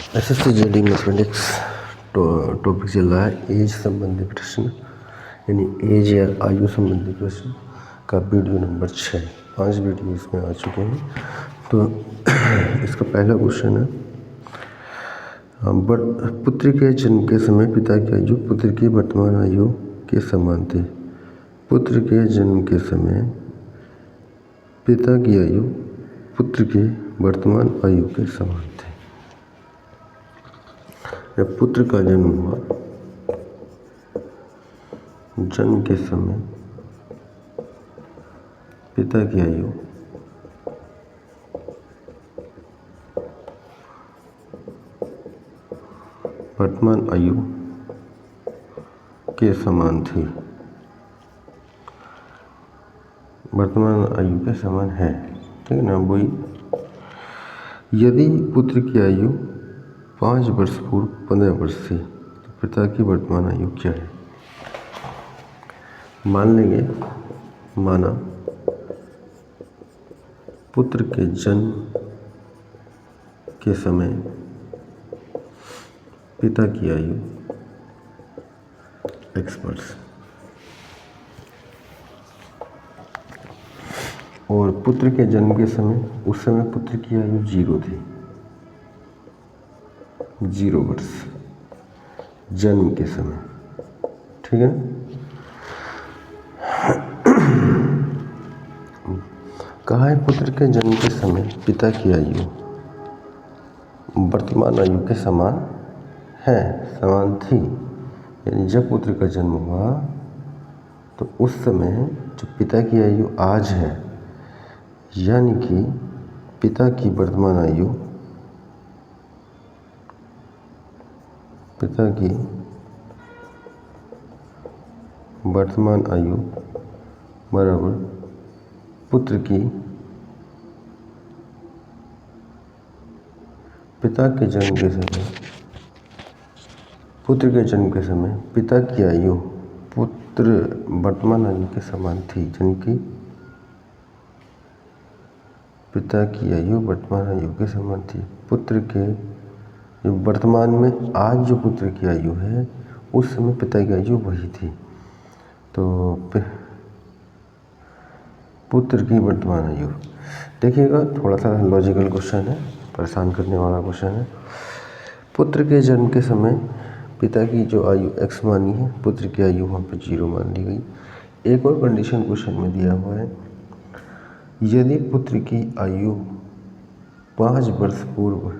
SSC JD mathematics topic चल रहा है एज संबंधी प्रश्न, यानी एज या आयु संबंधी प्रश्न का वीडियो नंबर 6। 5 वीडियो इसमें आ चुके हैं। तो इसका पहला क्वेश्चन है, पुत्र के जन्म के समय पिता की आयु पुत्र की वर्तमान आयु के समान थी। पुत्र के जन्म के समय पिता की आयु पुत्र की वर्तमान आयु के समान थी। जब पुत्र का जन्म हुआ, जन्म के समय पिता की आयु वर्तमान आयु के समान थी, वर्तमान आयु के समान है, ठीक है ना। वही यदि पुत्र की आयु 5 वर्ष पूर्व 15 वर्ष थी तो पिता की वर्तमान आयु क्या है। मान लेंगे, माना पुत्र के जन्म के समय पिता की आयु x वर्ष और पुत्र के जन्म के समय, उस समय पुत्र की आयु 0 थी, 0 वर्ष जन्म के समय, ठीक है। कहा है पुत्र के जन्म के समय पिता की आयु वर्तमान आयु के समान है, समान थी। यानी जब पुत्र का जन्म हुआ तो उस समय जो पिता की आयु आज है, यानी कि पिता की वर्तमान आयु, पिता की वर्तमान आयु बराबर पुत्र की पिता के जन्म के समय, पुत्र के जन्म के समय पिता की आयु पुत्र वर्तमान आयु के समान थी, यानी कि पिता की आयु वर्तमान आयु के समान थी। पुत्र के जो वर्तमान में आज जो पुत्र की आयु है, उस समय पिता की आयु वही थी। तो पुत्र की वर्तमान आयु, देखिएगा थोड़ा सा लॉजिकल क्वेश्चन है, परेशान करने वाला क्वेश्चन है। पुत्र के जन्म के समय पिता की जो आयु x मानी है, पुत्र की आयु वहाँ पे 0 मान ली गई। एक और कंडीशन क्वेश्चन में दिया हुआ है, यदि पुत्र की आयु 5 वर्ष पूर्व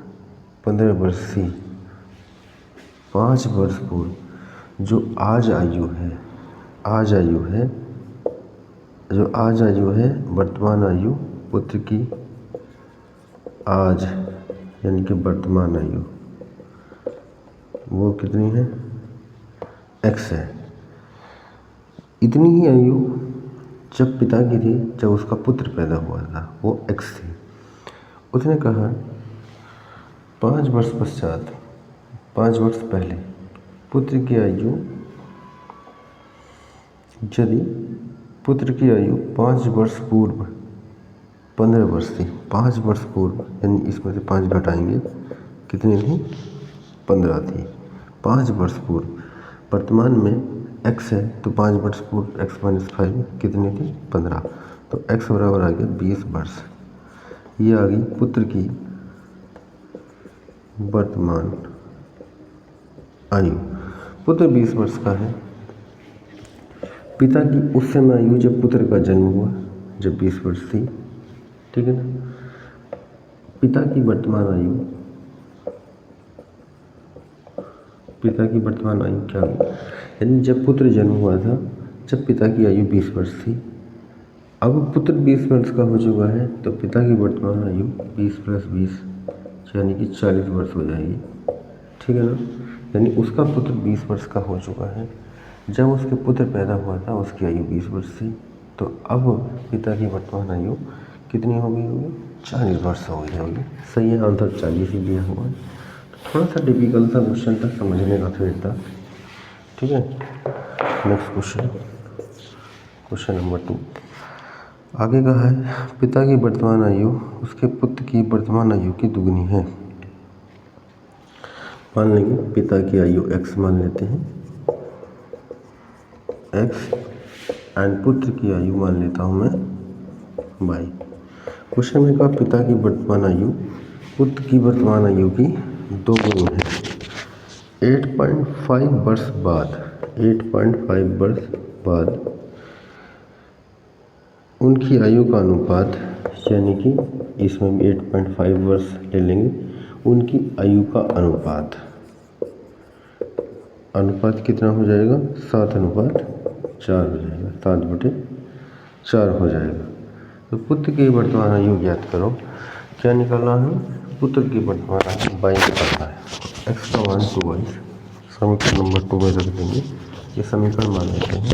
15 वर्ष थी, 5 वर्ष पूर्व जो आज आयु है, आज आयु है, जो आज आयु है वर्तमान आयु पुत्र की आज, यानी कि वर्तमान आयु वो कितनी है, x है। इतनी ही आयु जब पिता की थी, जब उसका पुत्र पैदा हुआ था, वो x थी। उसने कहा 5 वर्ष पश्चात, 5 वर्ष पहले पुत्र की आयु, यदि पुत्र की आयु 5 वर्ष पूर्व 15 वर्ष थी, 5 वर्ष पूर्व, यानी इसमें से 5 घटाएंगे, कितनी थी, 15 थी। 5 वर्ष पूर्व, वर्तमान में x है तो 5 वर्ष पूर्व x - 5 कितनी थी, 15। तो x बराबर आ गया 20 वर्ष। ये आ गई पुत्र की वर्तमान आयु। पुत्र 20 वर्ष का है, पिता की उस समय आयु जब पुत्र का जन्म हुआ, जब 20 वर्ष थी, ठीक है ना। पिता की वर्तमान आयु, पिता की वर्तमान आयु क्या हुई, यानी जब पुत्र जन्म हुआ था, जब पिता की आयु 20 वर्ष थी, अब पुत्र 20 वर्ष का हो चुका है, तो पिता की वर्तमान आयु 20 + 20 यानी कि 40 वर्ष हो जाएगी, ठीक है ना। यानी उसका पुत्र 20 वर्ष का हो चुका है, जब उसके पुत्र पैदा हुआ था उसकी आयु 20 वर्ष थी, तो अब पिता की वर्तमान आयु कितनी हो गई होगी, 40 वर्ष हो गई होगी। सही है, आंसर 40 ही दिया हुआ है। थोड़ा सा डिफिकल्ट था क्वेश्चन था, समझने का फिर था, ठीक है। नेक्स्ट क्वेश्चन, क्वेश्चन नंबर 2 आगे का है, पिता की वर्तमान आयु उसके पुत्र की वर्तमान आयु की दुगनी है। मान लेंगे पिता की आयु x मान लेते हैं x एंड पुत्र की आयु मान लेता हूँ मैं y। क्वेश्चन में कहा पिता की वर्तमान आयु पुत्र की वर्तमान आयु की 2 गुना है। 8.5 वर्ष बाद उनकी आयु का अनुपात, यानी कि इसमें भी 8.5 वर्ष ले लेंगे, उनकी आयु का अनुपात कितना हो जाएगा, 7:4 हो जाएगा, 7/4 हो जाएगा। तो पुत्र की वर्तमान आयु ज्ञात करो। क्या निकालना है, पुत्र की वर्तमान आयु y निकालना है। x का मान 2y, समीकरण नंबर 2y रख देंगे, ये समीकरण मान लेते हैं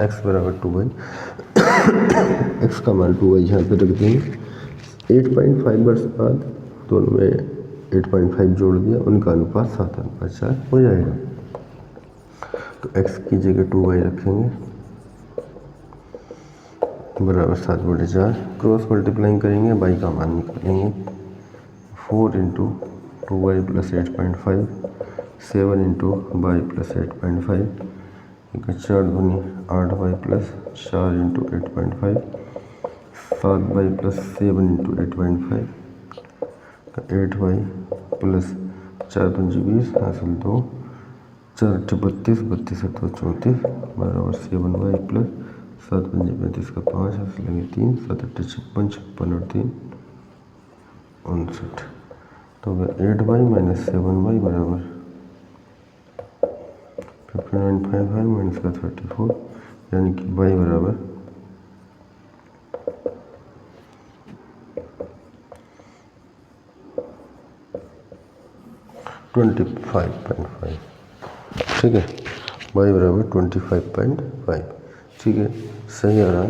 x बराबर 2y। x का मान 2y यहाँ पे रख देंगे। 8.5 वर्ष बाद दोनों में 8.5 जोड़ दिया, उनका अनुपात 7:4 हो जाएगा। तो x की जगह 2y रखेंगे बराबर 7/4, क्रॉस मल्टीप्लाइंग करेंगे, y का मान निकालेंगे। 4 × 2y + 8.5, 7 × y + 8.5, 4 दूनी 8y + 4 × 8.5, 7y + 7 × 8.5, 8y + 4 × 20 हासिल 2, 4 × 32, 32 × 34 बराबर 7y + 7 × 35 का 5 हासिल लगे 3, 7 × 8 = 56, 56 और 3 59। तो 8y - 7y बराबर 59.5 - 34, यानी कि y बराबर 25.5। ठीक है, y बराबर 25.5। ठीक है, सही आ रहा है।